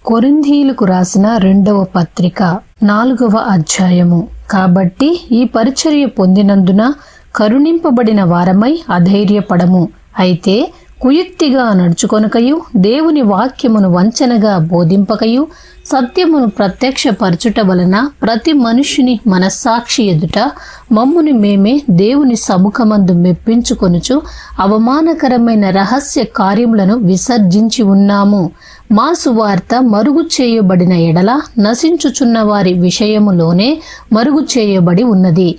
కొరింథీయులకు రాసిన 2వ పత్రిక 4వ అధ్యాయము. కాబట్టి ఈ పరిచర్య పొందినందున కరుణింపబడిన వారమై అధైర్యపడము. అయితే కుయుక్తిగా నడుచుకొనకయు, దేవుని వాక్యమును వంచనగా బోధింపకయు, సత్యమును ప్రత్యక్షపరచుట వలన ప్రతి మనుష్యుని మనస్సాక్షి ఎదుట మమ్ముని మేమే దేవుని సముఖమందు మెప్పించుకొనుచు అవమానకరమైన రహస్య కార్యములను విసర్జించి ఉన్నాము. మా సువార్త మరుగు చేయబడిన ఎడల నశించుచున్న వారి విషయములోనే మరుగు చేయబడి ఉన్నది.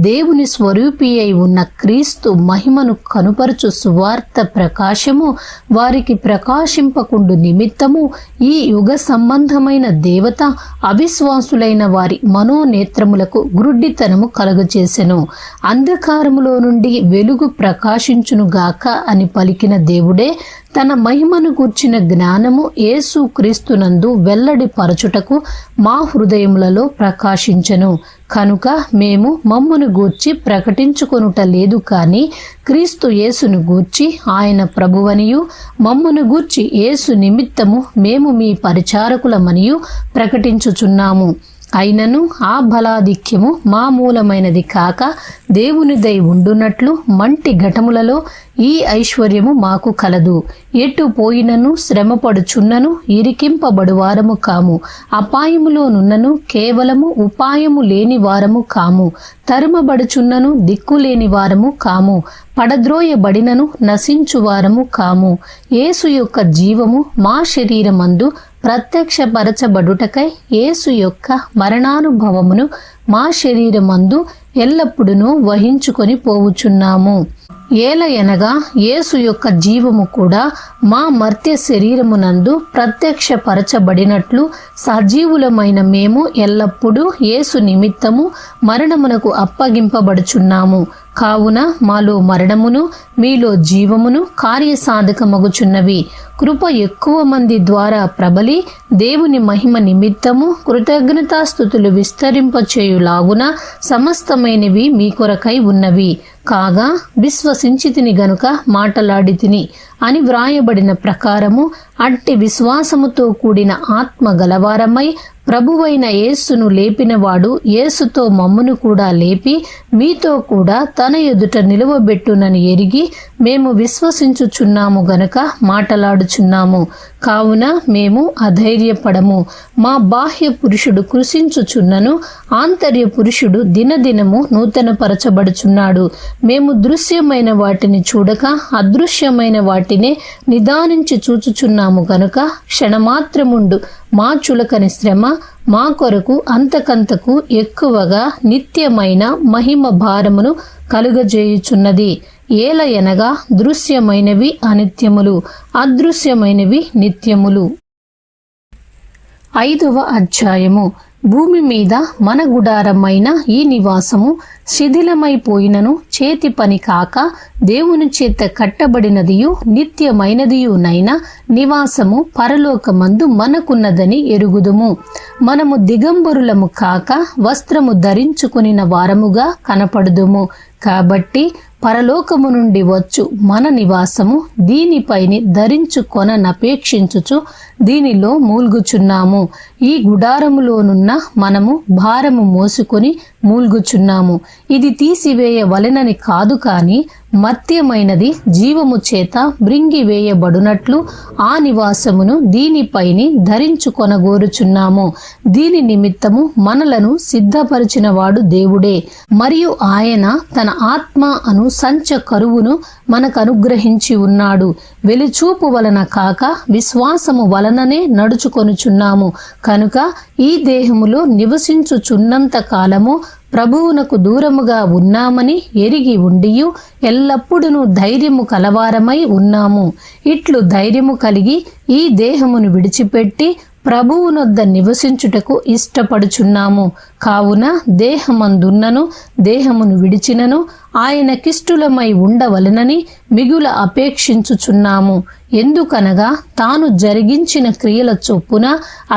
దేవుని స్వరూపి అయి ఉన్న క్రీస్తు మహిమను కనుపరచు సువార్త ప్రకాశము వారికి ప్రకాశింపకుండు నిమిత్తము ఈ యుగ సంబంధమైన దేవత అవిశ్వాసులైన వారి మనోనేత్రములకు గ్రుడ్డితనము కలుగచేసెను. అంధకారములో నుండి వెలుగు ప్రకాశించునుగాక అని పలికిన దేవుడే తన మహిమను గూర్చిన జ్ఞానము యేసు క్రీస్తునందు వెల్లడి పరచుటకు మా హృదయములలో ప్రకాశించెను. కనుక మేము మమ్మును గూర్చి ప్రకటించుకొనుట లేదు, కానీ క్రీస్తు యేసును గూర్చి ఆయన ప్రభువనియు మమ్మును గూర్చి యేసు నిమిత్తము మేము మీ పరిచారకులమనియు ప్రకటించుచున్నాము. అయినను ఆ బలాధిక్యము మా మూలమైనది కాక దేవునిదై ఉండునట్లు మంటి ఘటములలో ఈ ఐశ్వర్యము మాకు కలదు. ఎటు పోయినను శ్రమపడుచున్నను ఇరికింపబడువారము కాము, అపాయములోనున్నను కేవలము ఉపాయము లేని వారము కాము, తరుమబడుచున్నను దిక్కులేని వారము కాము, పడద్రోయబడినను నశించువారము కాము. యేసు యొక్క జీవము మా శరీరమందు ప్రత్యక్షపరచబడుటకై యేసు యొక్క మరణానుభవమును మా శరీరమందు ఎల్లప్పుడూ వహించుకొని పోవుచున్నాము. ఏలయనగా యేసు యొక్క జీవము కూడా మా మర్త్య శరీరమునందు ప్రత్యక్షపరచబడినట్లు సజీవులమైన మేము ఎల్లప్పుడూ యేసు నిమిత్తము మరణమునకు అప్పగింపబడుచున్నాము. కావున మాలో మరణమును మీలో జీవమును కార్యసాధకమగుచున్నవి. కృప ఎక్కువ మంది ద్వారా ప్రబలి దేవుని మహిమ నిమిత్తము కృతజ్ఞతాస్తుతులు విస్తరింపచేయులాగున సమస్తమైనవి మీ కొరకై ఉన్నవి. కాగా విశ్వసించితిని గనుక మాటలాడితిని అని వ్రాయబడిన ప్రకారము అట్టి విశ్వాసముతో కూడిన ఆత్మ గలవారమై ప్రభువైన యేసును లేపినవాడు యేసుతో మమ్మును కూడా లేపి మీతో కూడా తన ఎదుట నిలువబెట్టునని ఎరిగి మేము విశ్వసించుచున్నాము గనుక మాటలాడుచున్నాము. కావున మేము అధైర్యపడము. మా బాహ్య పురుషుడు కృషించుచున్నను, ఆంతర్య పురుషుడు దినదినము నూతనపరచబడుచున్నాడు. మేము దృశ్యమైన వాటిని చూడక అదృశ్యమైన వాటినే నిదానించి చూచుచున్నాము గనుక క్షణమాత్రముండు మా చులకని శ్రమ మా కొరకు అంతకంతకు ఎక్కువగా నిత్యమైన మహిమ భారమును కలుగజేయుచున్నది. ఏలయనగా దృశ్యమైనవి అనిత్యములు, అదృశ్యమైనవి నిత్యములు. 5వ అధ్యాయము. భూమి మీద మన గుడారమైన ఈ నివాసము శిథిలమైపోయినను చేతి పని కాక దేవుని చేత కట్టబడినదియు నిత్యమైనదియునైన నివాసము పరలోకమందు మనకున్నదని ఎరుగుదుము. మనము దిగంబరులము కాక వస్త్రము ధరించుకొనిన వారముగా కనపడుదుము. కాబట్టి పరలోకము నుండి వచ్చు మన నివాసము దీనిపైని ధరించుకొననపేక్షించుచు దీనిలో మూల్గుచున్నాము. ఈ గుడారములోనున్న మనము భారము మోసుకొని మూల్గుచున్నాము. ఇది తీసివేయవలెనని కాదు, కాని మర్త్యమైనది జీవము చేత మృంగివేయబడునట్లు ఆ నివాసమును దీనిపైని ధరించుకొనగోరుచున్నాము. దీని నిమిత్తము మనలను సిద్ధపరిచినవాడు దేవుడే. మరియు ఆయన తన ఆత్మ అను సంచ కరువును మనకు అనుగ్రహించి ఉన్నాడు. వెలిచూపు వలన కాక విశ్వాసము వలననే నడుచుకొనుచున్నాము. కనుక ఈ దేహములో నివసించుచున్నంత కాలము ప్రభువునకు దూరముగా ఉన్నామని ఎరిగి ఉండియు ఎల్లప్పుడూ ధైర్యము కలవారమై ఉన్నాము. ఇట్లు ధైర్యము కలిగి ఈ దేహమును విడిచిపెట్టి ప్రభువునొద్ద నివసించుటకు ఇష్టపడుచున్నాము. కావున దేహమందున్నను దేహమును విడిచినను ఆయనకిష్టులమై ఉండవలెనని మిగుల అపేక్షించుచున్నాము. ఎందుకనగా తాను జరిగించిన క్రియల చొప్పున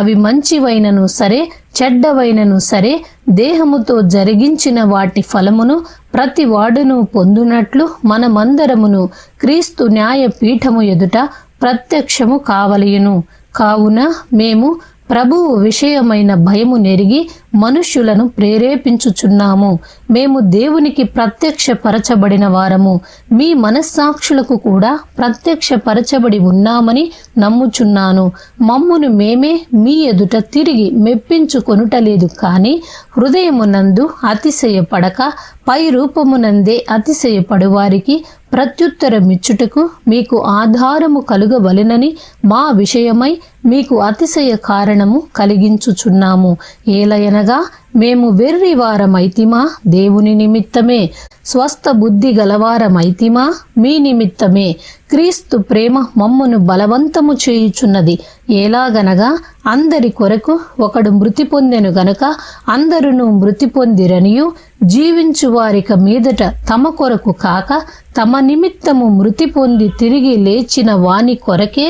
అవి మంచివైనను సరే చెడ్డవైనను సరే దేహముతో జరిగించిన వాటి ఫలమును ప్రతి వాడును పొందునట్లు మనమందరమును క్రీస్తు న్యాయ పీఠము ఎదుట ప్రత్యక్షము కావలయును. కావున మేము ప్రభువు విషయమైన భయము నెరిగి మనుష్యులను ప్రేరేపించుచున్నాము. మేము దేవునికి ప్రత్యక్షపరచబడిన వారము, మీ మనస్సాక్షులకు కూడా ప్రత్యక్షపరచబడి ఉన్నామని నమ్ముచున్నాను. మమ్మును మేమే మీ ఎదుట తిరిగి మెప్పించుకొనుటలేదు, కాని హృదయమునందు అతిశయపడక పై రూపమునందే అతిశయపడు వారికి ప్రత్యుత్తరమిచ్చుటకు మీకు ఆధారము కలుగవలెనని మా విషయమై మీకు అతిశయ కారణము కలిగించుచున్నాము. ఏలయనగా మేము వెర్రివారమైతిమా దేవుని నిమిత్తమే, స్వస్థ బుద్ధి గలవారమైతిమా మీ నిమిత్తమే. క్రీస్తు ప్రేమ మమ్మును బలవంతము చేయుచున్నది. ఎలాగనగా అందరి కొరకు ఒకడు మృతి పొందెను గనుక అందరును మృతి పొందిరనియు, జీవించు వారిక మీదట తమ కొరకు కాక తమ నిమిత్తము మృతి పొంది తిరిగి లేచిన వాని కొరకే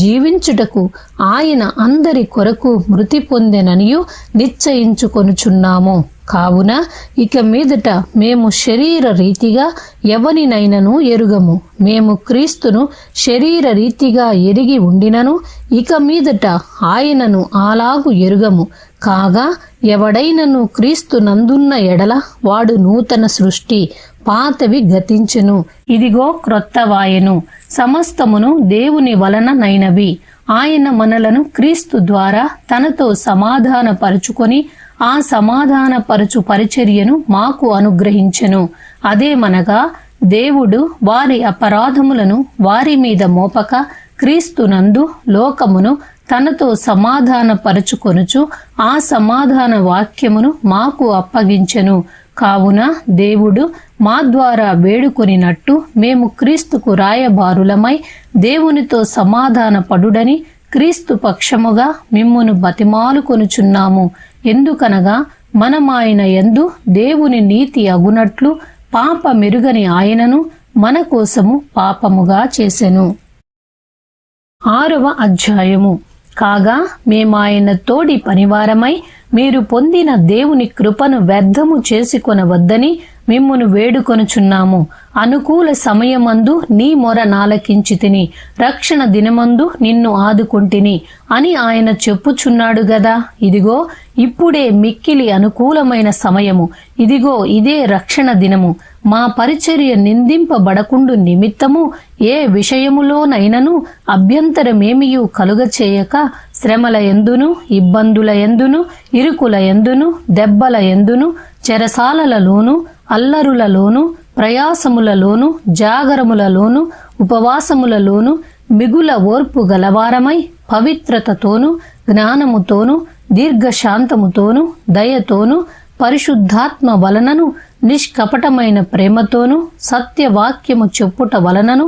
జీవించుటకు ఆయన అందరి కొరకు మృతి పొందెననియు నిశ్చయించుకొనుచున్నాము. కావున ఇక మీదట మేము శరీర రీతిగా ఎవనినైనను ఎరుగము. మేము క్రీస్తును శరీర రీతిగా ఎరిగి ఉండినను ఇక మీదట ఆయనను అలాగు ఎరుగము. కాగా ఎవడైనను క్రీస్తు నందున్న ఎడల వాడు నూతన సృష్టి, పాతవి గతించెను, ఇదిగో క్రొత్తవాయెను. సమస్తమును దేవుని వలన నైనవి. ఆయన మనలను క్రీస్తు ద్వారా తనతో సమాధానపరుచుకొని ఆ సమాధానపరచు పరిచర్యను మాకు అనుగ్రహించెను. అదేమనగా దేవుడు వారి అపరాధములను వారి మీద మోపక క్రీస్తునందు లోకమును తనతో సమాధానపరచుకొనుచు ఆ సమాధాన వాక్యమును మాకు అప్పగించెను. కావున దేవుడు మా ద్వారా వేడుకొనినట్టు మేము క్రీస్తుకు రాయబారులమై దేవునితో సమాధాన పడుడని క్రీస్తు పక్షముగా మిమ్మును బతిమాలుకొనుచున్నాము. ఎందుకనగా మనమాయన యందు దేవుని నీతి అగునట్లు పాప మెరుగని ఆయనను మన కోసము పాపముగా చేసెను. 6వ అధ్యాయము. కాగా మేమాయన తోడి పనివారమై మీరు పొందిన దేవుని కృపను వ్యర్థము చేసుకొనవద్దని మిమ్మును వేడుకొనుచున్నాము. అనుకూల సమయమందు నీ మొర నాలకించితిని, రక్షణ దినమందు నిన్ను ఆదుకొంటిని అని ఆయన చెప్పుచున్నాడు గదా. ఇదిగో ఇప్పుడే మిక్కిలి అనుకూలమైన సమయము, ఇదిగో ఇదే రక్షణ దినము. మా పరిచర్య నిందింపబడకుండు నిమిత్తము ఏ విషయములోనైనను అభ్యంతరమేమియూ కలుగచేయక శ్రమల యందును, ఇబ్బందుల యందును, ఇరుకుల యందును, దెబ్బల యందును, చెరసాలలలోను, అల్లరులలోను, ప్రయాసములలోను, జాగరములలోను, ఉపవాసములలోను మిగుల ఓర్పు గలవారమై పవిత్రతతోను, జ్ఞానముతోను, దీర్ఘశాంతముతోను, దయతోను, పరిశుద్ధాత్మ వలనను, నిష్కపటమైన ప్రేమతోను, సత్యవాక్యము చెప్పుట వలనను,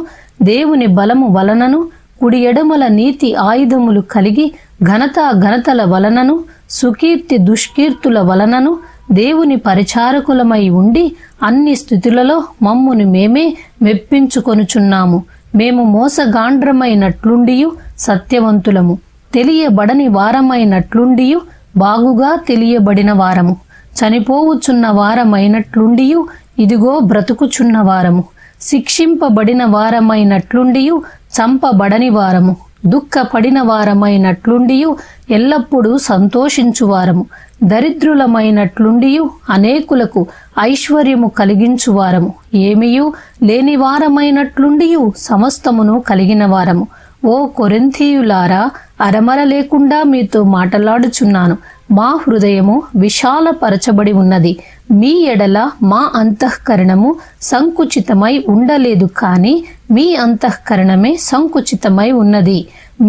దేవుని బలము వలనను, కుడి ఎడమల నీతి ఆయుధములు కలిగి ఘనతల వలనను, సుకీర్తి దుష్కీర్తుల వలనను దేవుని పరిచారకులమై ఉండి అన్ని స్థితులలో మమ్మును మేమే మెప్పించుకొనుచున్నాము. మేము మోసగాండ్రమైనట్లుండియు సత్యవంతులము, తెలియబడని వారమైనట్లుండియు బాగుగా తెలియబడిన వారము, చనిపోవుచున్న వారమైనట్లుండియు ఇదిగో బ్రతుకుచున్న వారము, శిక్షింపబడిన వారమైనట్లుండియు చంపబడని వారము, దుఃఖపడిన వారమైనట్లుండియు ఎల్లప్పుడూ సంతోషించువారము, దరిద్రులమైనట్లుండియు అనేకులకు ఐశ్వర్యము కలిగించువారము, ఏమియూ లేని వారమైనట్లుండియు సమస్తమును కలిగిన వారము. ఓ కొరింథీయులారా, అరమర లేకుండా మీతో మాటలాడుచున్నాను. మా హృదయము విశాలపరచబడి ఉన్నది. మీ ఎడల మా అంతఃకరణము సంకుచితమై ఉండలేదు, కాని మీ అంతఃకరణమే సంకుచితమై ఉన్నది.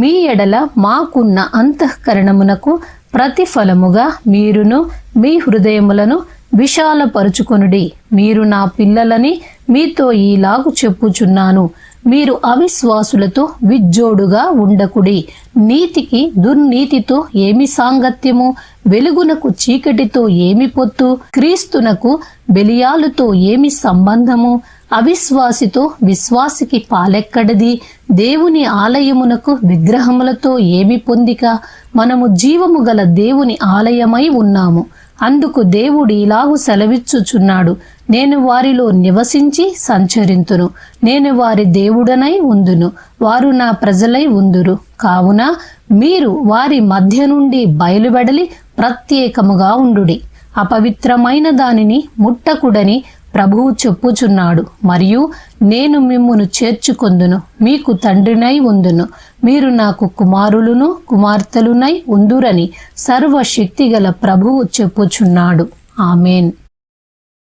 మీ ఎడల మాకున్న అంతఃకరణమునకు ప్రతిఫలముగా మీరును మీ హృదయములను విశాలపరుచుకొనుడి. మీరు నా పిల్లలని మీతో ఈలాగు చెప్పుచున్నాను. మీరు అవిశ్వాసులతో విజ్జోడుగా ఉండకుడి. నీతికి దుర్నీతితో ఏమి సాంగత్యము? వెలుగునకు చీకటితో ఏమి పొత్తు? క్రీస్తునకు బెలియాలుతో ఏమి సంబంధము? అవిశ్వాసితో విశ్వాసికి పాలెక్కడది? దేవుని ఆలయమునకు విగ్రహములతో ఏమి పొందిక? మనము జీవము గల దేవుని ఆలయమై ఉన్నాము. అందుకు దేవుడు ఇలాగు సెలవిచ్చుచున్నాడు, నేను వారిలో నివసించి సంచరింతును, నేను వారి దేవుడనై ఉందును, వారు నా ప్రజలై ఉందురు. కావున మీరు వారి మధ్య నుండి బయలువెడలి ప్రత్యేకముగా ఉండుడి. అపవిత్రమైన దానిని ముట్టకుడని ప్రభువు చెప్పుచున్నాడు. మరియు నేను మిమ్మును చేర్చుకొందును, మీకు తండ్రినై ఉందును, మీరు నాకు కుమారులును కుమార్తెలునై ఉందురని సర్వశక్తిగల ప్రభువు చెప్పుచున్నాడు. ఆమేన్.